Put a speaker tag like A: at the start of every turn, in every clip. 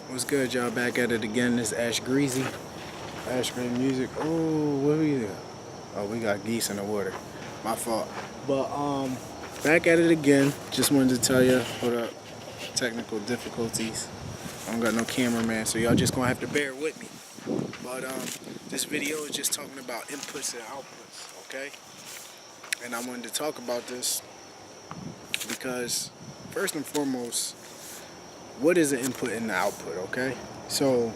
A: What's good, y'all? Back at it again. This Ash Greasy, Ash Green Music. Oh, what we got? Oh, we got geese in the water. My fault. But back at it again. Just wanted to tell you, hold up, technical difficulties. I don't got no cameraman, so y'all just gonna have to bear with me. But this video is just talking about inputs and outputs, okay? And I wanted to talk about this because first and foremost, what is an input and the output, okay? So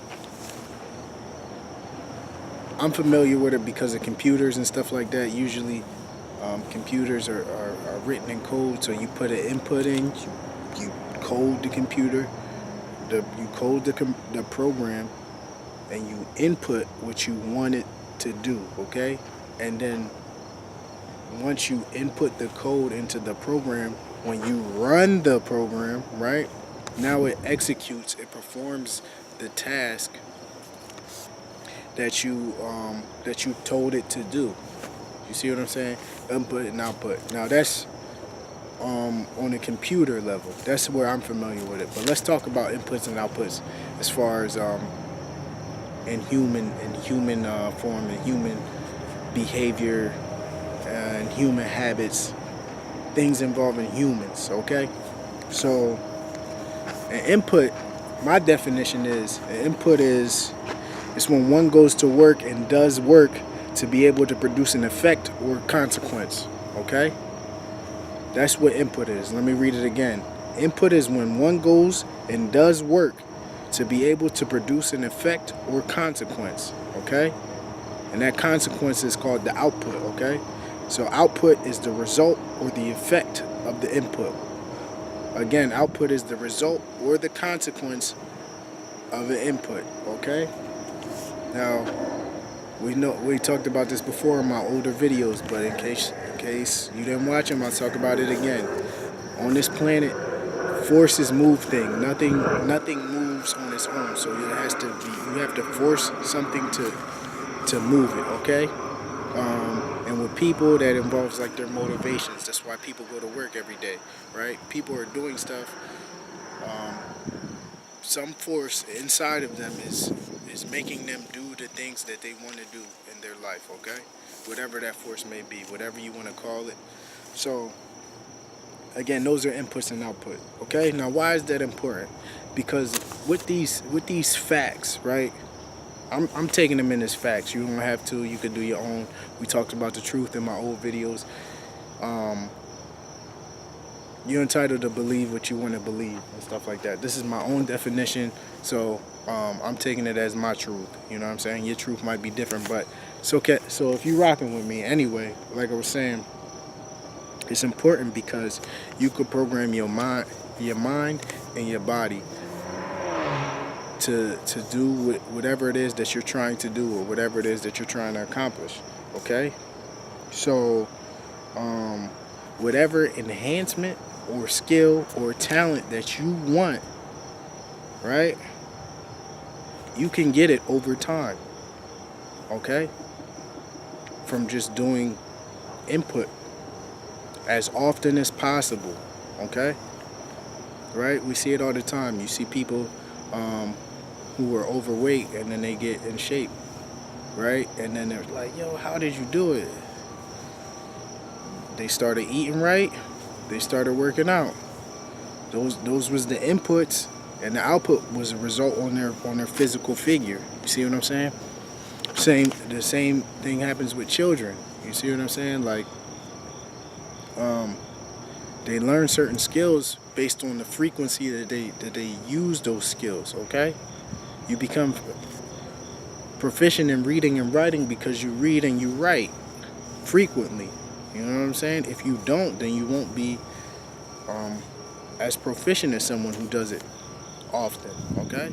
A: I'm familiar with it because of computers and stuff like that. Usually computers are written in code, so you put an input in, you code the computer, you code the program, and you input what you want it to do, okay? And then once you input the code into the program, when you run the program, right, now it executes, it performs the task that you told it to do. You see what I'm saying? Input and output. Now that's on a computer level. That's where I'm familiar with it. But let's talk about inputs and outputs as far as in human form, and human behavior and human habits, things involving humans. Okay, so an input, my definition is an input is when one goes to work and does work to be able to produce an effect or consequence. Okay? That's what input is. Let me read it again. Input is when one goes and does work to be able to produce an effect or consequence. Okay? And that consequence is called the output. Okay? So output is the result or the effect of the input. Again, output is the result or the consequence of an input. Okay? Now, we talked about this before in my older videos, but in case you didn't watch them, I'll talk about it again. On this planet, forces move things. Nothing moves on its own. So you have to force something to move it. Okay. And with people, that involves like their motivations. That's why people go to work every day, right? People are doing stuff. Some force inside of them is making them do the things that they want to do in their life, okay? Whatever that force may be, whatever you want to call it. So, again, those are inputs and output, okay? Now, why is that important? Because with these facts, right? I'm taking them in as facts. You don't have to. You could do your own. We talked about the truth in my old videos. You're entitled to believe what you want to believe and stuff like that. This is my own definition, so I'm taking it as my truth. You know what I'm saying? Your truth might be different, but it's okay. So if you're rocking with me anyway, like I was saying, it's important because you could program your mind and your body to do whatever it is that you're trying to do or whatever it is that you're trying to accomplish. Okay? So whatever enhancement or skill or talent that you want, right? You can get it over time. Okay? From just doing input as often as possible. Okay? Right? We see it all the time. You see people who are overweight and then they get in shape. Right? And then they're like, yo, how did you do it? They started eating right. They started working out. Those was the inputs, and the output was a result on their physical figure. You see what I'm saying? The same thing happens with children. You see what I'm saying? Like, they learn certain skills based on the frequency that they use those skills. Okay, you become proficient in reading and writing because you read and you write frequently. You know what I'm saying? If you don't, then you won't be as proficient as someone who does it often, okay?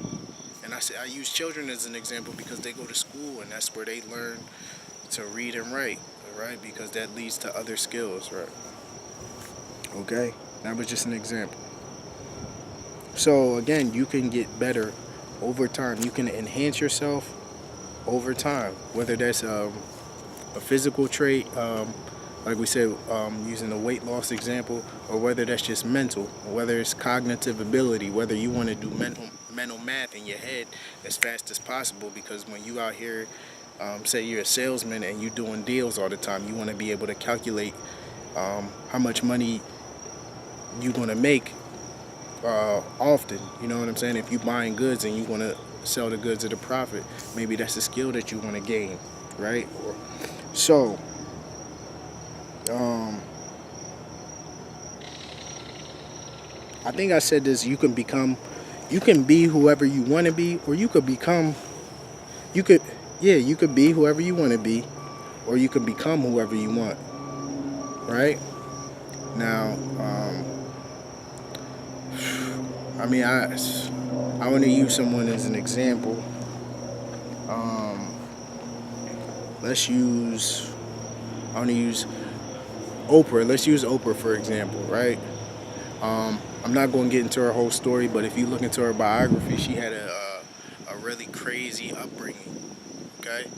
A: And I use children as an example because they go to school and that's where they learn to read and write, right? Because that leads to other skills, right? Okay? That was just an example. So again, you can get better over time. You can enhance yourself over time, whether that's a physical trait, like we said, using the weight loss example, or whether that's just mental, or whether it's cognitive ability, whether you want to do mental math in your head as fast as possible, because when you out here, say you're a salesman and you're doing deals all the time, you want to be able to calculate how much money you're going to make often. You know what I'm saying? If you're buying goods and you want to sell the goods at a profit, maybe that's a skill that you want to gain, right? So, I think I said this: you can be whoever you want to be, or you could become, you could, yeah, you could be whoever you want to be, or you could become whoever you want, right? Now, I mean, I want to use someone as an example. Let's use, I want to use Oprah. Let's use Oprah for example, right? I'm not going to get into her whole story, but if you look into her biography, she had a really crazy upbringing. Okay,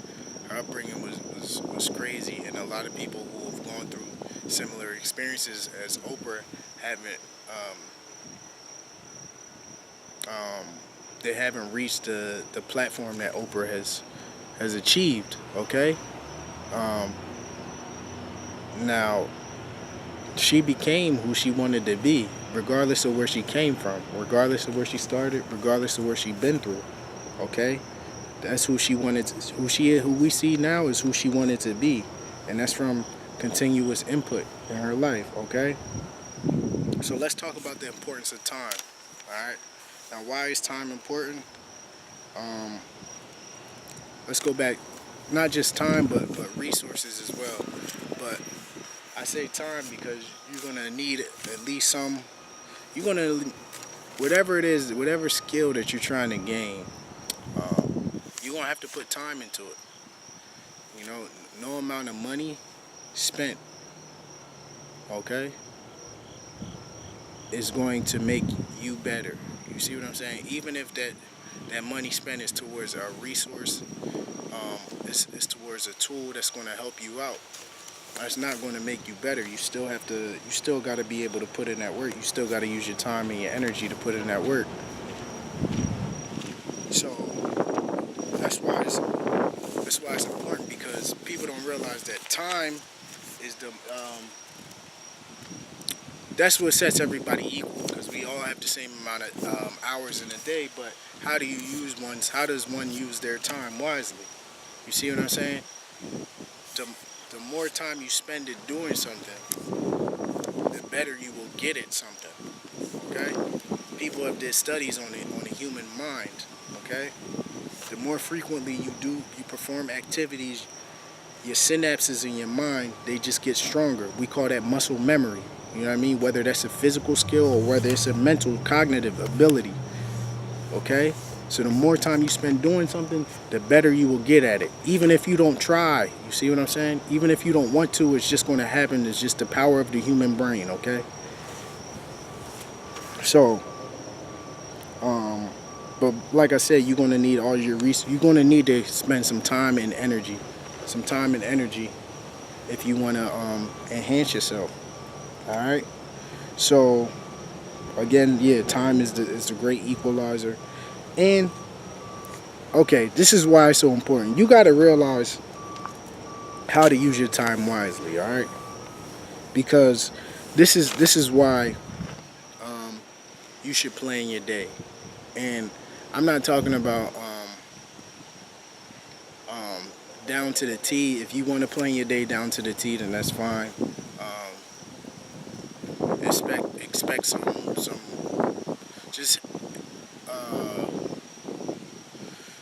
A: her upbringing was crazy, and a lot of people who have gone through similar experiences as Oprah haven't they haven't reached the platform that Oprah has achieved. Okay, now she became who she wanted to be, regardless of where she came from, regardless of where she started, regardless of where she been through. Okay, that's who she wanted. Who we see now is who she wanted to be, and that's from continuous input in her life. Okay, so let's talk about the importance of time. All right, now why is time important? Let's go back, not just time, but resources as well. But I say time because you're gonna need at least some. You're gonna, whatever it is, whatever skill that you're trying to gain, you're gonna have to put time into it. You know, no amount of money spent, okay, is going to make you better. You see what I'm saying? Even if that money spent is towards a resource, it's towards a tool that's going to help you out. It's not going to make you better. You still got to be able to put in that work. You still got to use your time and your energy to put in that work. So that's why it's important, because people don't realize that time is that's what sets everybody equal, because we all have the same amount of hours in a day. But how does one use their time wisely? You see what I'm saying? The more time you spend it doing something, the better you will get at something. Okay? People have did studies on the human mind. Okay? The more frequently you perform activities, your synapses in your mind, they just get stronger. We call that muscle memory. You know what I mean? Whether that's a physical skill or whether it's a mental cognitive ability. Okay? So the more time you spend doing something, the better you will get at it. Even if you don't try. You see what I'm saying? Even if you don't want to, it's just going to happen. It's just the power of the human brain, okay? So, but like I said, you're going to need all your resources. You're going to need to spend some time and energy. If you want to enhance yourself. All right? So, again, yeah, time is the great equalizer. And okay, this is why it's so important. You got to realize how to use your time wisely, all right? Because this is why you should plan your day. And I'm not talking about down to the T. If you want to plan your day down to the T, then that's fine. Expect some just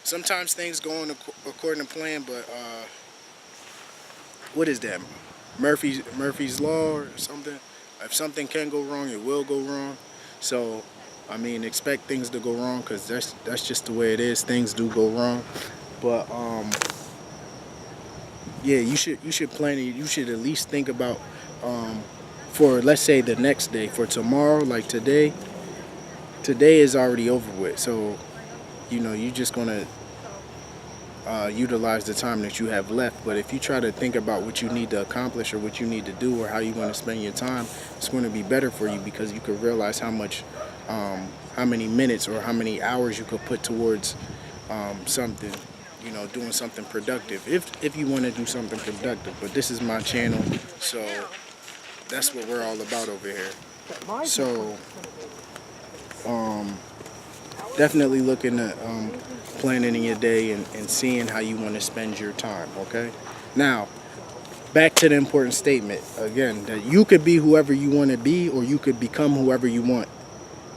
A: sometimes things go on according to plan, but what is that? Murphy's Law or something? If something can go wrong, it will go wrong. So, I mean, expect things to go wrong, because that's just the way it is. Things do go wrong, but yeah, you should plan it. You should at least think about for, let's say, the next day, for tomorrow, like today. Today is already over with, so you're just gonna utilize the time that you have left. But if you try to think about what you need to accomplish or what you need to do or how you want to spend your time, it's going to be better for you, because you can realize how how many minutes or how many hours you could put towards something, doing something productive. If you want to do something productive, but this is my channel, so that's what we're all about over here. So definitely looking at planning in your day and seeing how you want to spend your time. Okay, now back to the important statement again, that you could be whoever you want to be, or you could become whoever you want,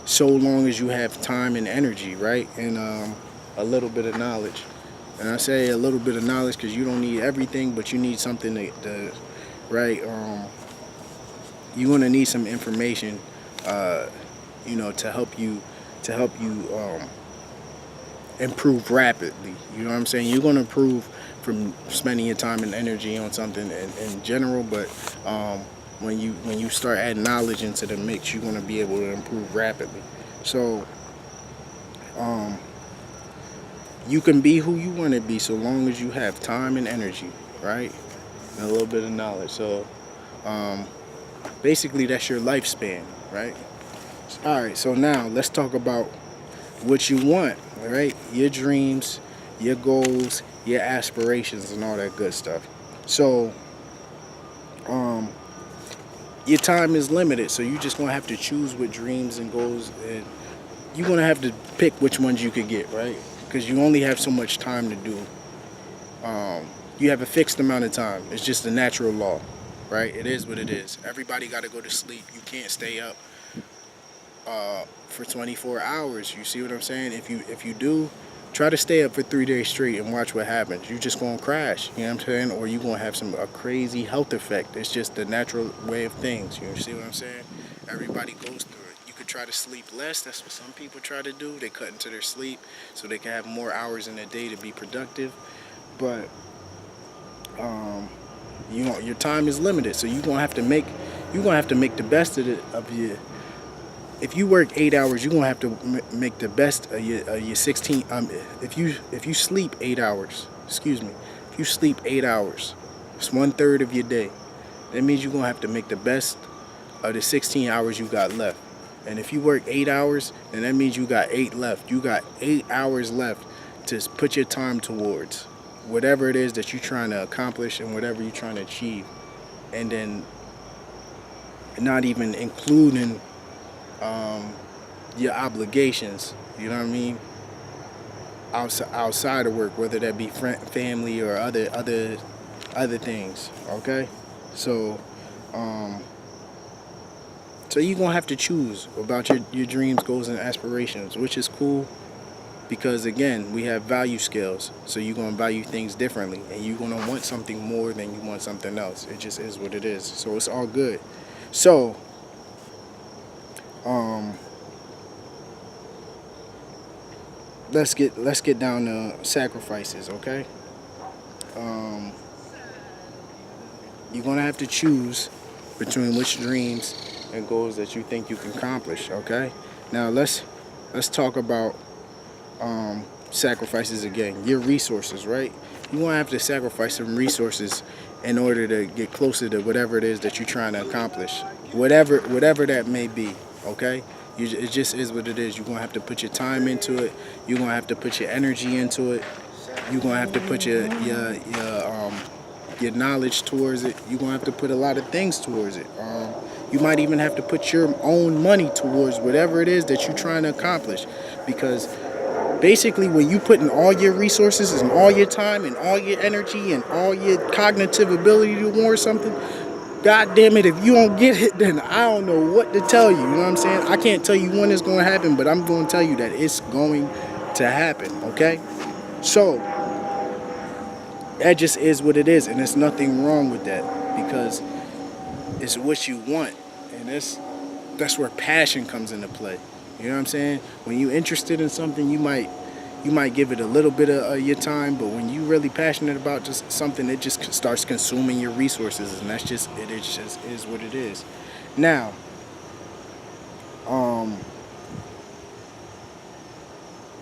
A: so long as you have time and energy, right? And a little bit of knowledge. And I say a little bit of knowledge because you don't need everything, but you need something to right? You're gonna need some information, to help you improve rapidly. You know what I'm saying? You're gonna improve from spending your time and energy on something in general, but when you start adding knowledge into the mix, you're gonna be able to improve rapidly. So you can be who you want to be so long as you have time and energy, right? And a little bit of knowledge. So basically that's your lifespan, right? All right, so now let's talk about what you want, all right? Your dreams, your goals, your aspirations, and all that good stuff. So your time is limited, so you're just gonna have to choose what dreams and goals, and you're gonna have to pick which ones you could get, right? Because you only have so much time to do. You have a fixed amount of time. It's just a natural law, right? It is what it is. Everybody got to go to sleep. You can't stay up for 24 hours. You see what I'm saying? If you do, try to stay up for 3 days straight and watch what happens. You just gonna crash. You know what I'm saying? Or you gonna have a crazy health effect. It's just the natural way of things. You see what I'm saying? Everybody goes through it. You could try to sleep less. That's what some people try to do. They cut into their sleep so they can have more hours in a day to be productive. But your time is limited, so you're gonna have to make the best of your. If you work 8 hours, you're gonna have to make the best of your 16. If you sleep 8 hours, if you sleep 8 hours, it's 1/3 of your day. That means you're gonna have to make the best of the 16 hours you got left. And if you work 8 hours, then that means you got 8 left. You got 8 hours left to put your time towards whatever it is that you're trying to accomplish and whatever you're trying to achieve. And then not even including your obligations, you know what I mean, outside of work, whether that be family or other things. Okay, so you're gonna have to choose about your dreams, goals, and aspirations, which is cool because again, we have value scales, so you're gonna value things differently, and you're gonna want something more than you want something else. It just is what it is. So it's all good. So let's get down to sacrifices, okay? You're gonna have to choose between which dreams and goals that you think you can accomplish, okay? Now let's talk about sacrifices again. Your resources, right? You're gonna have to sacrifice some resources in order to get closer to whatever it is that you're trying to accomplish, whatever that may be, okay? It just is what it is. You're gonna have to put your time into it. You're gonna have to put your energy into it. You're gonna have to put your knowledge towards it. You're gonna have to put a lot of things towards it. You might even have to put your own money towards whatever it is that you're trying to accomplish, because basically when you put in all your resources and all your time and all your energy and all your cognitive ability towards something, God damn it, if you don't get it, then I don't know what to tell you. You know what I'm saying? I can't tell you when it's going to happen, but I'm going to tell you that it's going to happen, okay? So that just is what it is, and there's nothing wrong with that, because it's what you want, and that's where passion comes into play. You know what I'm saying? When you're interested in something, you might give it a little bit of your time, but when you're really passionate about just something, it just starts consuming your resources, and that's just it. It just is what it is. Now,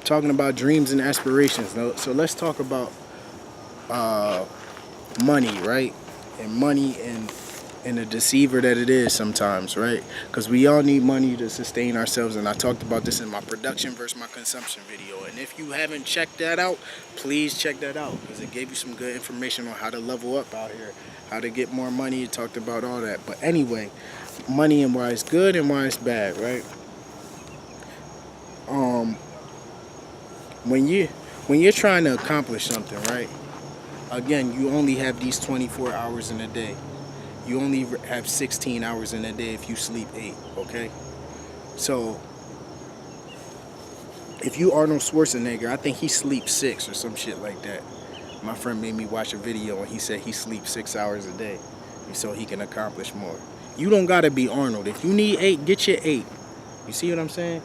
A: talking about dreams and aspirations. So let's talk about money, right? And money and and the deceiver that it is sometimes, right? Because we all need money to sustain ourselves, and I talked about this in my production versus my consumption video. And if you haven't checked that out, please check that out, because it gave you some good information on how to level up out here, how to get more money. It talked about all that. But anyway, money and why it's good and why it's bad, right? When you're trying to accomplish something, right? Again, you only have these 24 hours in a day. You only have 16 hours in a day if you sleep 8, okay? So, if you Arnold Schwarzenegger, I think he sleeps 6 or some shit like that. My friend made me watch a video and he said he sleeps 6 hours a day so he can accomplish more. You don't gotta be Arnold. If you need 8, get your 8. You see what I'm saying?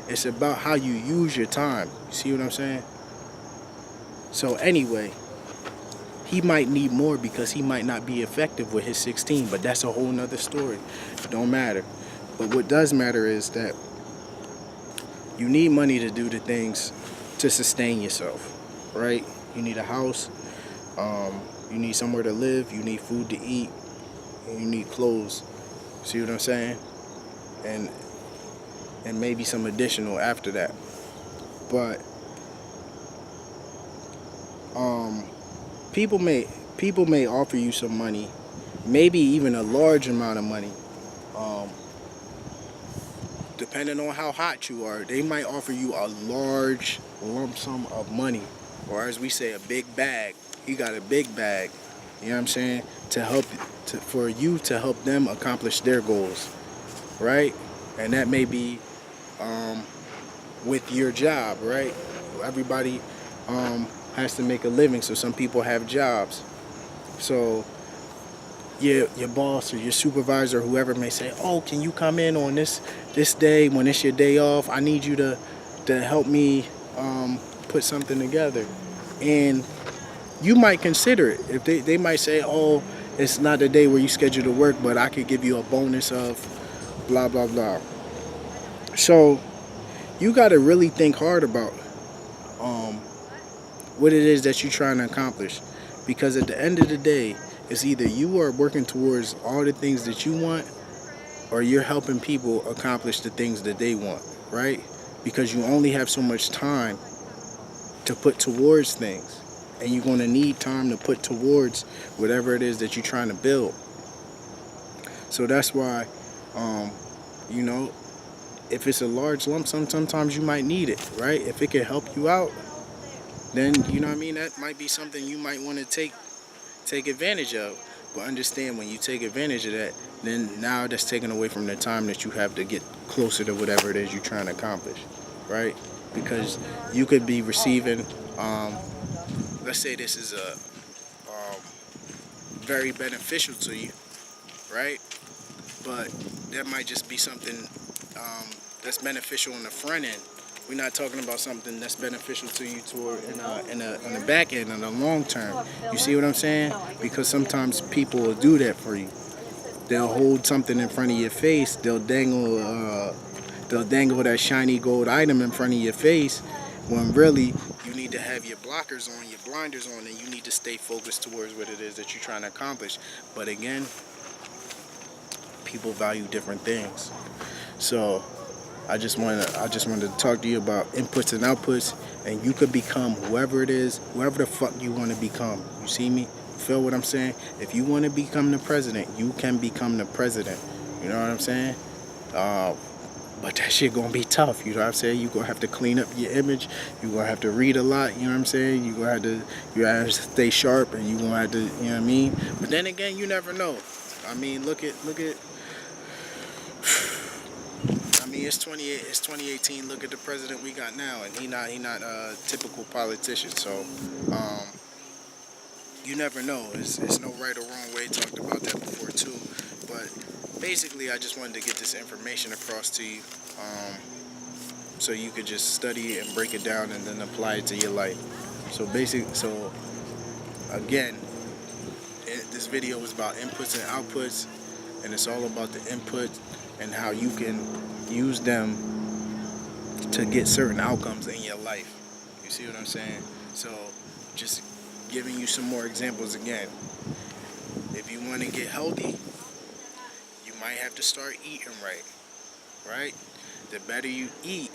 A: It's about how you use your time. You see what I'm saying? So anyway, he might need more because he might not be effective with his 16, but that's a whole nother story. It don't matter. But what does matter is that you need money to do the things to sustain yourself, right? You need a house, you need somewhere to live, you need food to eat, and you need clothes. See what I'm saying? And maybe some additional after that. But people may offer you some money, maybe even a large amount of money. Depending on how hot you are, they might offer you a large lump sum of money, or as we say, a big bag. You got a big bag, you know what I'm saying, to help for you to help them accomplish their goals, right? And that may be with your job, right? Everybody has to make a living, so some people have jobs. So your boss or your supervisor, whoever, may say, "Oh, can you come in on this day when it's your day off? I need you to help me put something together." And you might consider it. If they might say, "Oh, it's not the day where you schedule to work, but I could give you a bonus of blah blah blah." So you got to really think hard about what it is that you're trying to accomplish, because at the end of the day, it's either you are working towards all the things that you want, or you're helping people accomplish the things that they want, right? Because you only have so much time to put towards things, and you're going to need time to put towards whatever it is that you're trying to build. So that's why, if it's a large lump sum, sometimes you might need it, right? If it can help you out, then, you know what I mean, that might be something you might want to take advantage of. But understand, when you take advantage of that, then now that's taken away from the time that you have to get closer to whatever it is you're trying to accomplish, right? Because you could be receiving, let's say this is a very beneficial to you, right? But that might just be something that's beneficial on the front end. We're not talking about something that's beneficial to you in the back end, in the long term. You see what I'm saying? Because sometimes people will do that for you. They'll hold something in front of your face. They'll dangle that shiny gold item in front of your face, when really you need to have your blockers on, your blinders on, and you need to stay focused towards what it is that you're trying to accomplish. But again, people value different things. So I just wanted to talk to you about inputs and outputs, and you could become whoever it is, whoever the fuck you want to become. You see me? Feel what I'm saying? If you want to become the president, you can become the president. You know what I'm saying? But that shit gonna be tough. You know what I'm saying? You gonna have to clean up your image. You gonna have to read a lot. You know what I'm saying? You have to stay sharp, and you gonna have to, you know what I mean? But then again, you never know. I mean, look at. I mean, it's 2018. Look at the president we got now, and he not a typical politician. So, you never know. It's no right or wrong way. Talked about that before too. But basically, I just wanted to get this information across to you, so you could just study it and break it down, and then apply it to your life. So again, this video was about inputs and outputs, and it's all about the input and how you can use them to get certain outcomes in your life. You see what I'm saying? So just giving you some more examples again. If you want to get healthy, might have to start eating right, right? The better you eat,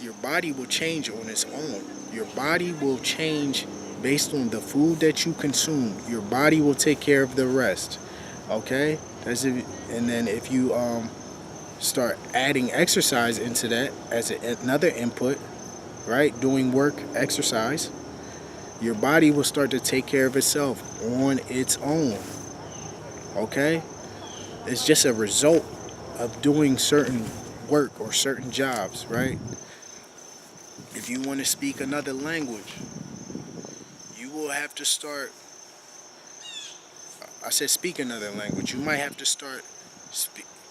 A: your body will change on its own. Your body will change based on the food that you consume. Your body will take care of the rest. Okay? And then if you start adding exercise into that as another input, right? Doing work, exercise, your body will start to take care of itself on its own. Okay? It's just a result of doing certain work or certain jobs, right? If you want to speak another language, you will have to start. I said speak another language. You might have to start.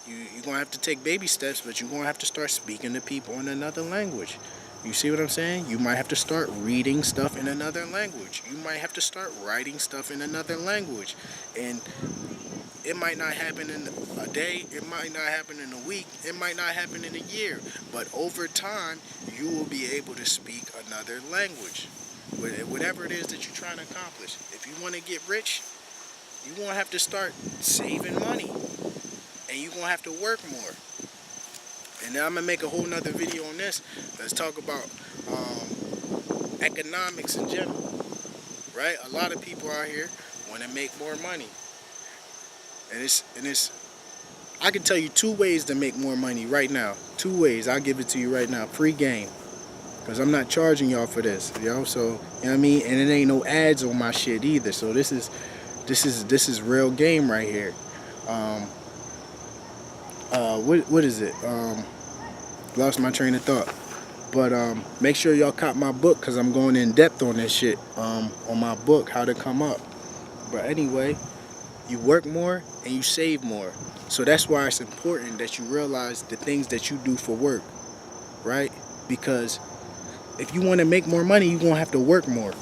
A: You're going to have to take baby steps, but you're going to have to start speaking to people in another language. You see what I'm saying? You might have to start reading stuff in another language. You might have to start writing stuff in another language. And it might not happen in a day. It might not happen in a week. It might not happen in a year. But over time, you will be able to speak another language. Whatever it is that you're trying to accomplish. If you want to get rich, you're going to have to start saving money. And you're going to have to work more. And then I'm going to make a whole nother video on this. Let's talk about economics in general. Right? A lot of people out here want to make more money. And it's I can tell you 2 ways to make more money right now. 2 ways. I'll give it to you right now. Free game. Because I'm not charging y'all for this. So, you know what I mean? And it ain't no ads on my shit either. So this is real game right here. What is it? Lost my train of thought. But make sure y'all cop my book, because I'm going in depth on this shit on my book, How to Come Up. But anyway, you work more and you save more. So that's why it's important that you realize the things that you do for work, right? Because if you want to make more money, you're going to have to work more,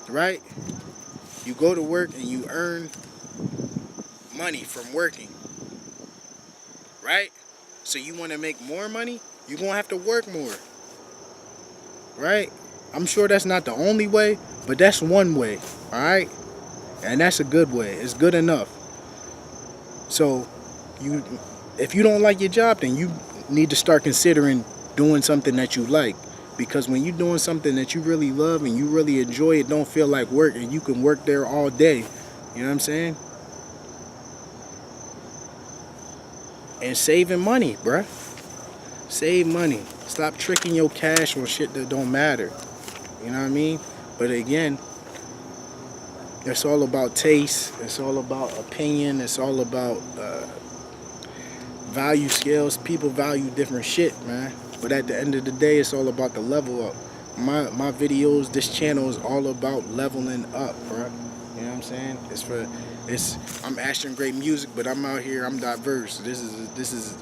A: right? You go to work and you earn money from working, right? So you want to make more money, you're going to have to work more, right? I'm sure that's not the only way, but that's one way, all right? And that's a good way. It's good enough. So if you don't like your job, then you need to start considering doing something that you like. Because when you're doing something that you really love and you really enjoy, it don't feel like work, and you can work there all day. You know what I'm saying? And saving money, bruh. Save money. Stop tricking your cash on shit that don't matter. You know what I mean? But again, it's all about taste. It's all about opinion. It's all about value scales. People value different shit, man. But at the end of the day, it's all about the level up. My videos, this channel is all about leveling up, bro. You know what I'm saying? I'm Ashton Great Music, but I'm out here. I'm diverse. This is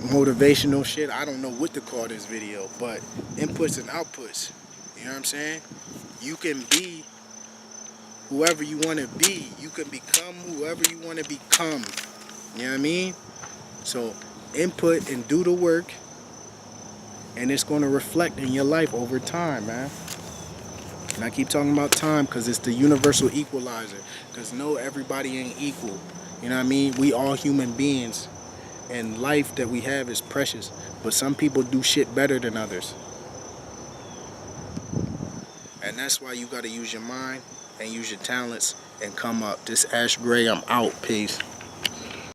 A: motivational shit. I don't know what to call this video, but inputs and outputs. You know what I'm saying? You can be whoever you want to be. You can become whoever you want to become. You know what I mean? So input and do the work, and it's going to reflect in your life over time, man. And I keep talking about time because it's the universal equalizer. Because no, everybody ain't equal. You know what I mean? We all human beings, and life that we have is precious. But some people do shit better than others. And that's why you got to use your mind and use your talents and come up. This Ash Gray, I'm out. Peace.